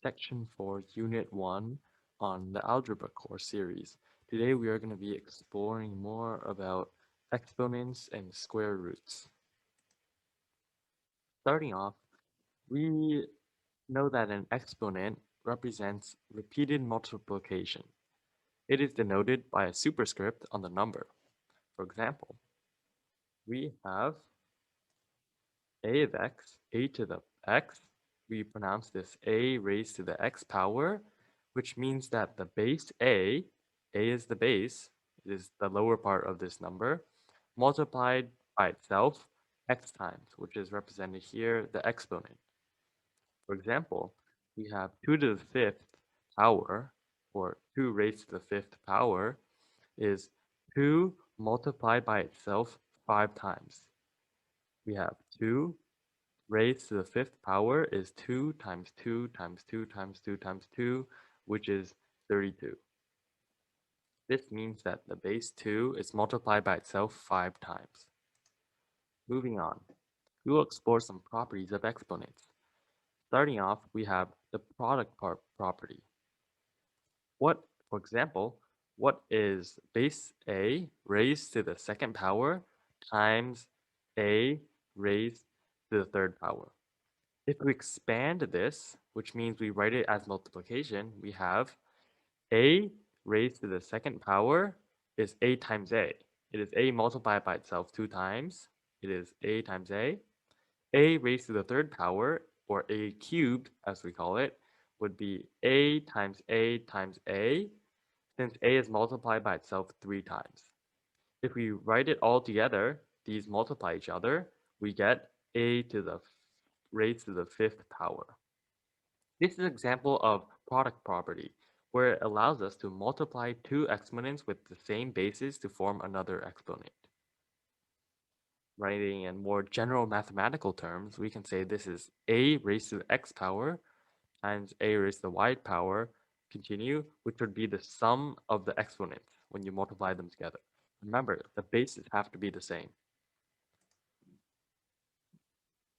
section for Unit 1 on the Algebra course series. Today we are going to be exploring more about exponents and square roots. Starting off, we know that an exponent represents repeated multiplication. It is denoted by a superscript on the number. For example, we have a of x, a to the x. We pronounce this a raised to the x power, which means that the base a is the base, it is the lower part of this number, multiplied by itself x times, which is represented here, the exponent. For example, we have 2 to the 5th power, or 2 raised to the 5th power, is 2 multiplied by itself 5 times. We have 2 raised to the 5th power is 2 times 2 times 2 times 2 times 2, which is 32. This means that the base 2 is multiplied by itself 5 times. Moving on, we will explore some properties of exponents. Starting off, we have the product property. For example, what is base a raised to the 2nd power times a raised to the 3rd power? If we expand this, which means we write it as multiplication, we have a raised to the 2nd power is a times a. It is a multiplied by itself 2 times. It is a times a. A raised to the 3rd power, or a cubed as we call it, would be a times a times a, since a is multiplied by itself 3 times. If we write it all together, these multiply each other, we get a to the raised to the 5th power. This is an example of product property, where it allows us to multiply two exponents with the same basis to form another exponent. Writing in more general mathematical terms, we can say this is a raised to the x power times a raised to the y power, continue, which would be the sum of the exponents when you multiply them together. Remember, the bases have to be the same.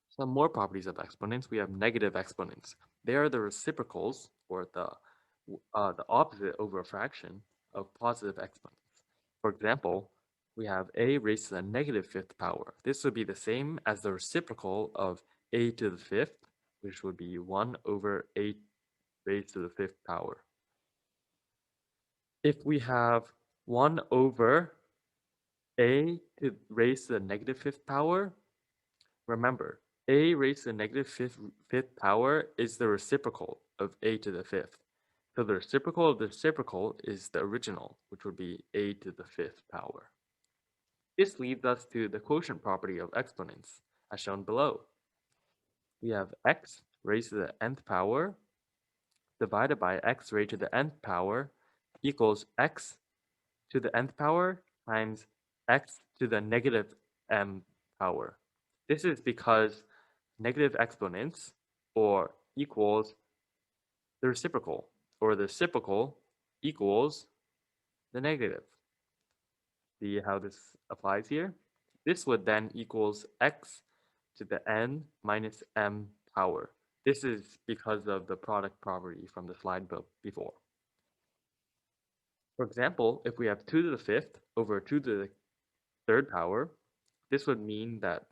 Some more properties of exponents, we have negative exponents. They are the reciprocals, or the opposite over a fraction of positive exponents. For example, we have a raised to the negative 5th power. This would be the same as the reciprocal of a to the 5th, which would be 1 over a raised to the 5th power. If we have 1 over a to raised to the negative 5th power, remember, a raised to the negative 5th power is the reciprocal of a to the 5th. So the reciprocal of the reciprocal is the original, which would be a to the 5th power. This leads us to the quotient property of exponents, as shown below. We have x raised to the nth power divided by x raised to the nth power equals x to the nth power times x to the negative m power. This is because negative exponents, or equals the reciprocal, or the reciprocal equals the negative. See how this applies here? This would then equals x to the n minus m power. This is because of the product property from the slide before. For example, if we have 2 to the 5th over 2 to the 3rd power, this would mean that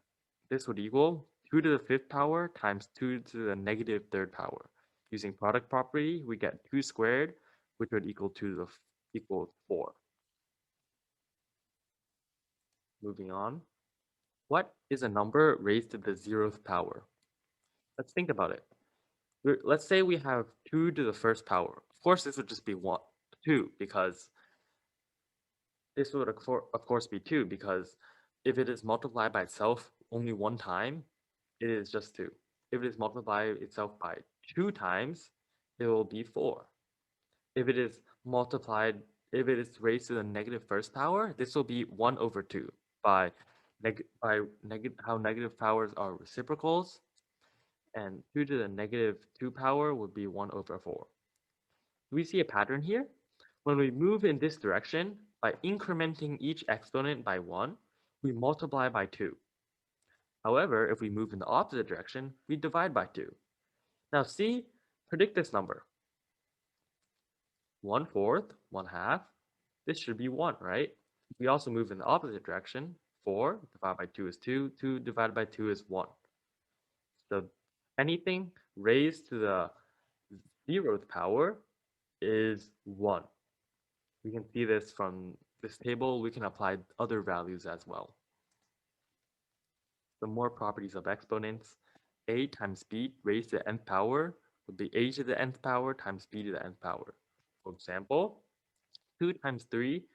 this would equal 2 to the 5th power times 2 to the negative 3rd power. Using product property, we get 2 squared, which would equal 2 to the equals 4. Moving on. What is a number raised to the 0th power? Let's think about it. Let's say we have 2 to the 1st power. Of course, this would just be 2, because this would of course be 2, because if it is multiplied by itself only one time, it is just 2. If it is multiplied itself by 2 times, it will be 4. If it is raised to the negative 1st power, this will be 1 over 2 by how negative powers are reciprocals, and 2 to the negative 2 power would be 1 over 4. Do we see a pattern here? When we move in this direction, by incrementing each exponent by 1, we multiply by 2. However, if we move in the opposite direction, we divide by 2. Now see, Predict this number. 1/4, 1/2. This should be 1, right? We also move in the opposite direction. 4 divided by 2 is 2. 2 divided by 2 is 1. So anything raised to the 0th power is 1. We can see this from this table. We can apply other values as well. The more properties of exponents, a times b raised to the nth power would be a to the nth power times b to the nth power. For example, 2 times 3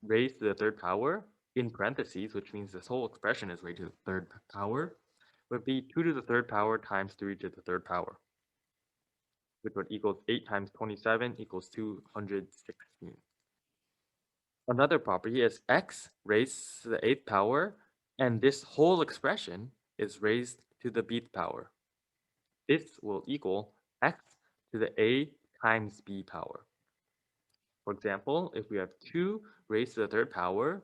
raised to the third power, in parentheses, which means this whole expression is raised to the third power, would be 2 to the third power times 3 to the third power, which would equal 8 times 27 equals 216. Another property is x raised to the 8th power, and this whole expression is raised to the bth power. This will equal x to the a times b power. For example, if we have 2 raised to the third power,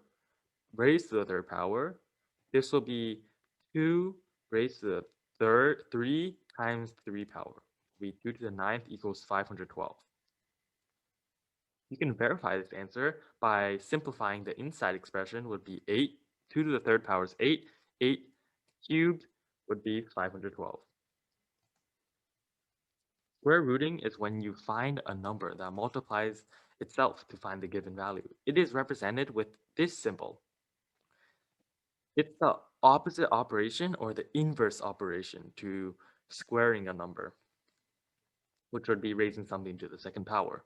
this will be 2 raised to the 3 times 3 power. Will be 2 to the 9th equals 512. You can verify this answer by simplifying the inside expression would be 8. 2 to the third power is 8. 8 cubed would be 512. Square rooting is when you find a number that multiplies itself to find the given value. It is represented with this symbol. It's the opposite operation or the inverse operation to squaring a number, which would be raising something to the second power.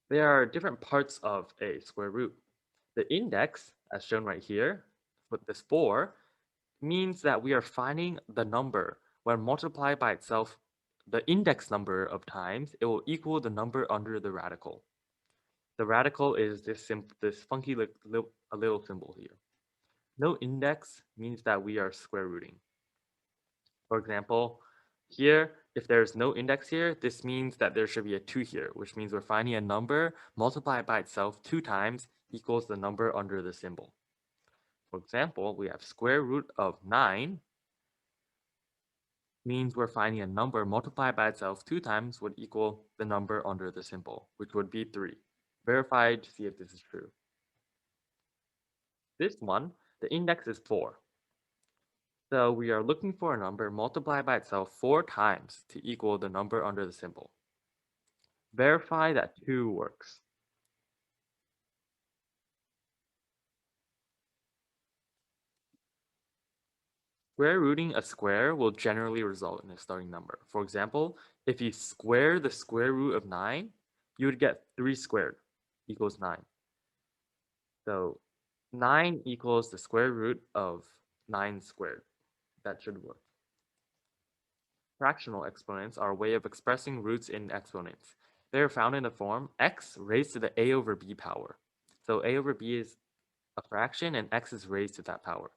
There are different parts of a square root. The index, as shown right here, with this 4, means that we are finding the number. When multiplied by itself, the index number of times, it will equal the number under the radical. The radical is this funky a little symbol here. No index means that we are square rooting. For example, here, if there's no index here, this means that there should be a 2 here, which means we're finding a number multiplied by itself 2 times equals the number under the symbol. For example, we have square root of 9 means we're finding a number multiplied by itself 2 times would equal the number under the symbol, which would be 3. Verify to see if this is true. This one, the index is 4. So we are looking for a number multiplied by itself 4 times to equal the number under the symbol. Verify that 2 works. Square rooting a square will generally result in a starting number. For example, if you square the square root of 9, you would get 3 squared equals 9. So 9 equals the square root of 9 squared. That should work. Fractional exponents are a way of expressing roots in exponents. They are found in the form x raised to the a over b power. So a over b is a fraction and x is raised to that power.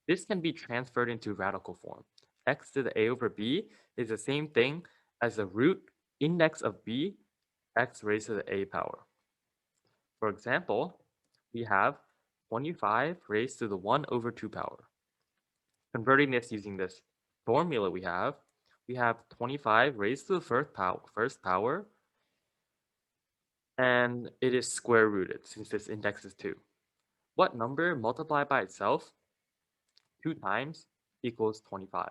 This can be transferred into radical form. X to the a over b is the same thing as the root index of b, x raised to the a power. For example, we have 25 raised to the 1 over 2 power. Converting this using this formula we have 25 raised to the first power, and it is square rooted since this index is 2. What number multiplied by itself 2 times equals 25?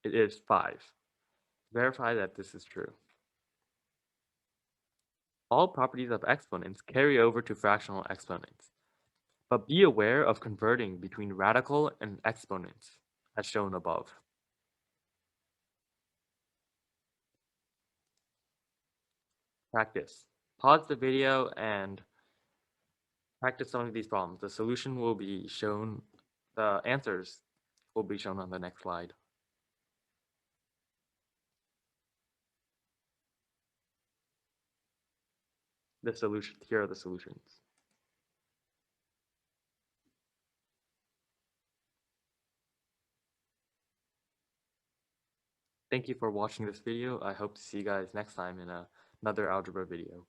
It is 5. Verify that this is true. All properties of exponents carry over to fractional exponents, but be aware of converting between radical and exponents, as shown above. Practice. Pause the video and practice some of these problems. The solution will be shown, the answers will be shown on the next slide. Here are the solutions. Thank you for watching this video. I hope to see you guys next time in another algebra video.